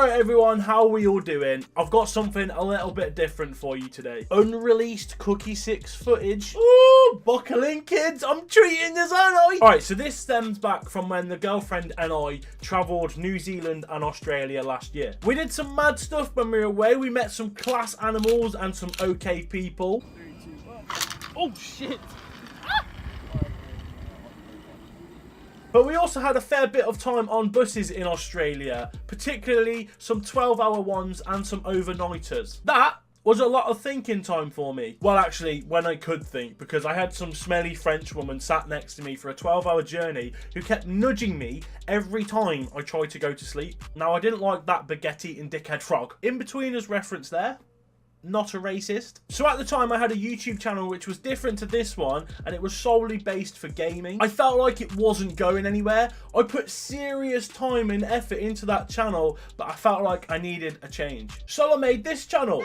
Alright everyone, how are we all doing? I've got something a little bit different for you today. Unreleased Cookie 6 footage. Ooh, buckle in kids, I'm treating this, aren't I? Alright, so this stems back from when the girlfriend and I travelled New Zealand and Australia last year. We did some mad stuff when we were away. We met some class animals and some okay people. 3, 2, 1. Oh shit! But we also had a fair bit of time on buses in Australia, particularly some 12-hour ones and some overnighters. That was a lot of thinking time for me. Well, actually, when I could think, because I had some smelly French woman sat next to me for a 12-hour journey who kept nudging me every time I tried to go to sleep. Now, I didn't like that baguette-eating dickhead frog. In-betweeners reference there. Not a racist. So at the time I had a YouTube channel which was different to this one, and it was solely based for gaming. I felt like it wasn't going anywhere. I put serious time and effort into that channel, but I felt like I needed a change. So I made this channel.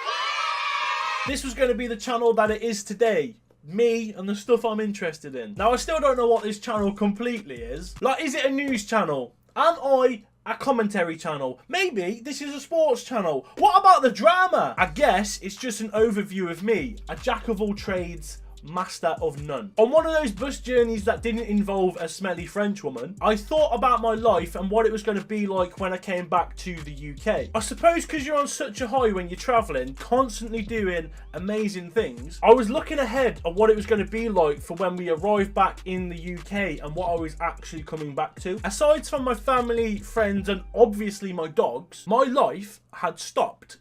This was going to be the channel that it is today. Me and the stuff I'm interested in. Now I still don't know what this channel completely is. Like, is it a news channel? Am I a commentary channel? Maybe this is a sports channel. What about the drama? I guess it's just an overview of me, a jack of all trades, master of none. On one of those bus journeys that didn't involve a smelly French woman, I thought about my life and what it was going to be like when I came back to the UK. I suppose because you're on such a high when you're travelling, constantly doing amazing things, I was looking ahead at what it was going to be like for when we arrived back in the UK and what I was actually coming back to. Aside from my family, friends and obviously my dogs, my life had stopped.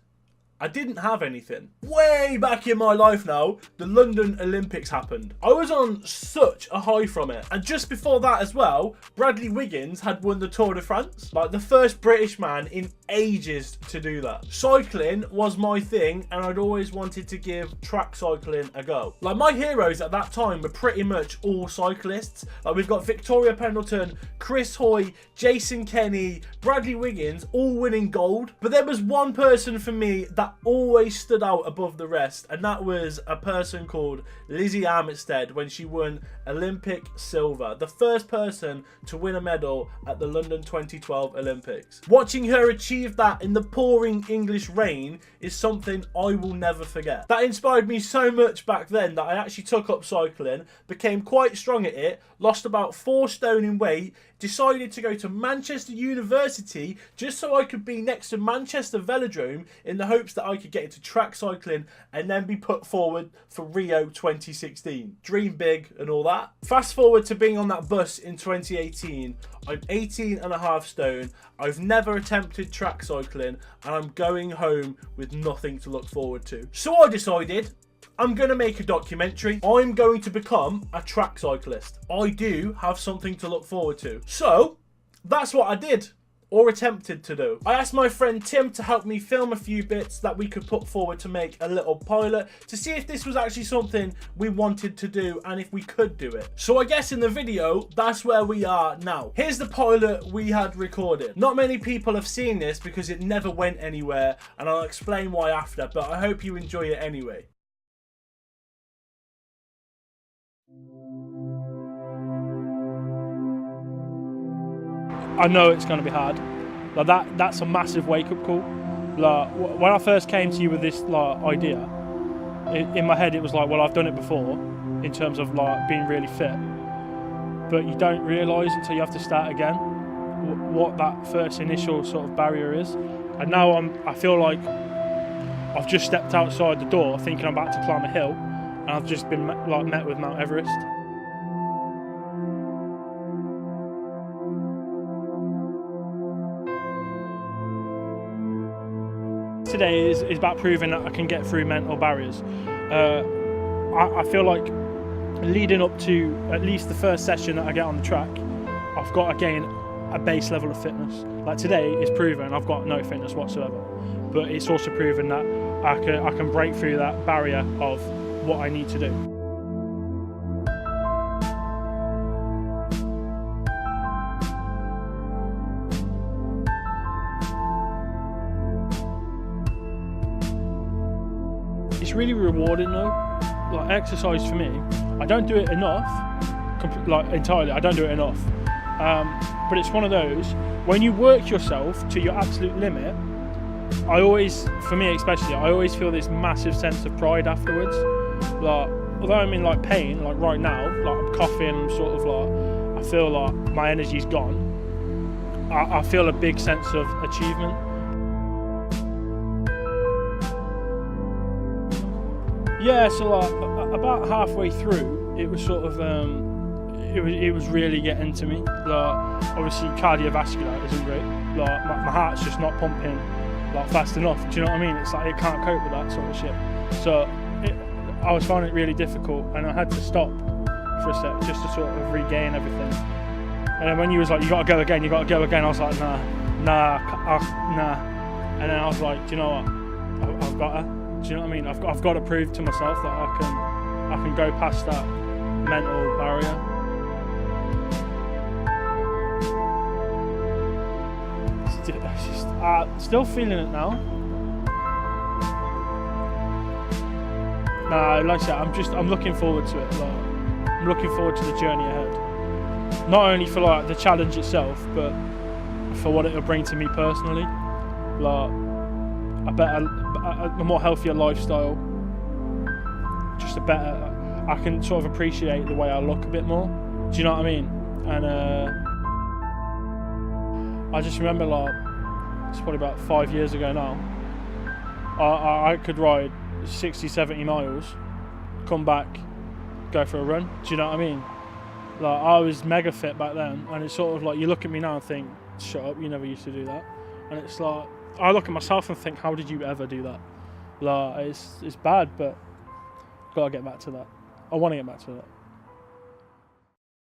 I didn't have anything. Way back in my life now, the London Olympics happened. I was on such a high from it. And just before that as well, Bradley Wiggins had won the Tour de France. Like the first British man in ages to do that. Cycling was my thing and I'd always wanted to give track cycling a go. Like my heroes at that time were pretty much all cyclists. Like we've got Victoria Pendleton, Chris Hoy, Jason Kenny, Bradley Wiggins, all winning gold. But there was one person for me that always stood out above the rest, and that was a person called Lizzie Armitstead when she won Olympic silver, the first person to win a medal at the London 2012 Olympics. Watching her achieve that in the pouring English rain is something I will never forget. That inspired me so much back then that I actually took up cycling, became quite strong at it, lost about 4 stone in weight, decided to go to Manchester University just so I could be next to Manchester Velodrome in the hopes that I could get into track cycling and then be put forward for Rio 2016. Dream big and all that. Fast forward to being on that bus in 2018. I'm 18.5 stone. I've never attempted track cycling and I'm going home with nothing to look forward to. So I decided I'm going to make a documentary. I'm going to become a track cyclist. I do have something to look forward to. So that's what I did, or attempted to do. I asked my friend Tim to help me film a few bits that we could put forward to make a little pilot to see if this was actually something we wanted to do and if we could do it. So I guess in the video, that's where we are now. Here's the pilot we had recorded. Not many people have seen this because it never went anywhere, and I'll explain why after, but I hope you enjoy it anyway. I know it's going to be hard. Like that's a massive wake-up call. Like when I first came to you with this idea, in my head it was like, well, I've done it before in terms of like being really fit, but you don't realise until you have to start again what that first initial sort of barrier is. And now I feel like I've just stepped outside the door thinking I'm about to climb a hill, and I've just been met with Mount Everest. Today is about proving that I can get through mental barriers. I feel like leading up to at least the first session that I get on the track, I've got to gain a base level of fitness. Like today is proven I've got no fitness whatsoever, but it's also proven that I can break through that barrier of what I need to do. It's really rewarding though. Like exercise for me, I don't do it enough, entirely, I don't do it enough. But it's one of those, when you work yourself to your absolute limit, I always, for me especially, I always feel this massive sense of pride afterwards. Like, although I'm in like pain, like right now, like I'm coughing, I'm sort of like, I feel like my energy's gone. I feel a big sense of achievement. Yeah, so like about halfway through, it was sort of it was really getting to me. Like, obviously cardiovascular isn't great. Like my heart's just not pumping like fast enough. Do you know what I mean? It's like it can't cope with that sort of shit. So I was finding it really difficult, and I had to stop for a sec just to sort of regain everything. And then when you was like, you gotta go again, I was like, nah. And then I was like, do you know what? I've got to. Do you know what I mean? I've got to prove to myself that I can go past that mental barrier. Still feeling it now. Nah, like I said, I'm looking forward to it. Like, I'm looking forward to the journey ahead. Not only for like the challenge itself, but for what it'll bring to me personally. Like a more healthier lifestyle. Just a better. I can sort of appreciate the way I look a bit more. Do you know what I mean? And I just remember, like, it's probably about 5 years ago now. I could ride 60, 70 miles, come back, go for a run. Do you know what I mean? Like, I was mega fit back then, and it's sort of like, you look at me now and think, shut up, you never used to do that. And it's like, I look at myself and think, how did you ever do that? Like, it's bad, but gotta get back to that. I want to get back to that.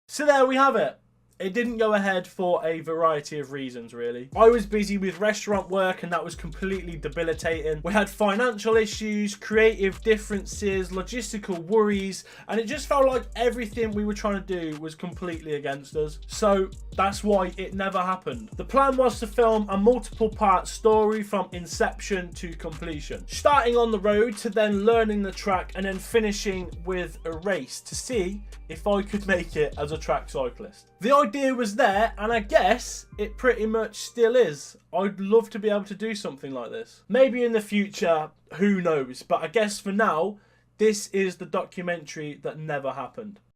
So there we have it. It didn't go ahead for a variety of reasons, really. I was busy with restaurant work, and that was completely debilitating. We had financial issues, creative differences, logistical worries, and it just felt like everything we were trying to do was completely against us. So that's why it never happened. The plan was to film a multiple part story from inception to completion, starting on the road to then learning the track and then finishing with a race to see if I could make it as a track cyclist. The idea was there, and I guess it pretty much still is. I'd love to be able to do something like this. Maybe in the future, who knows? But I guess for now, this is the documentary that never happened.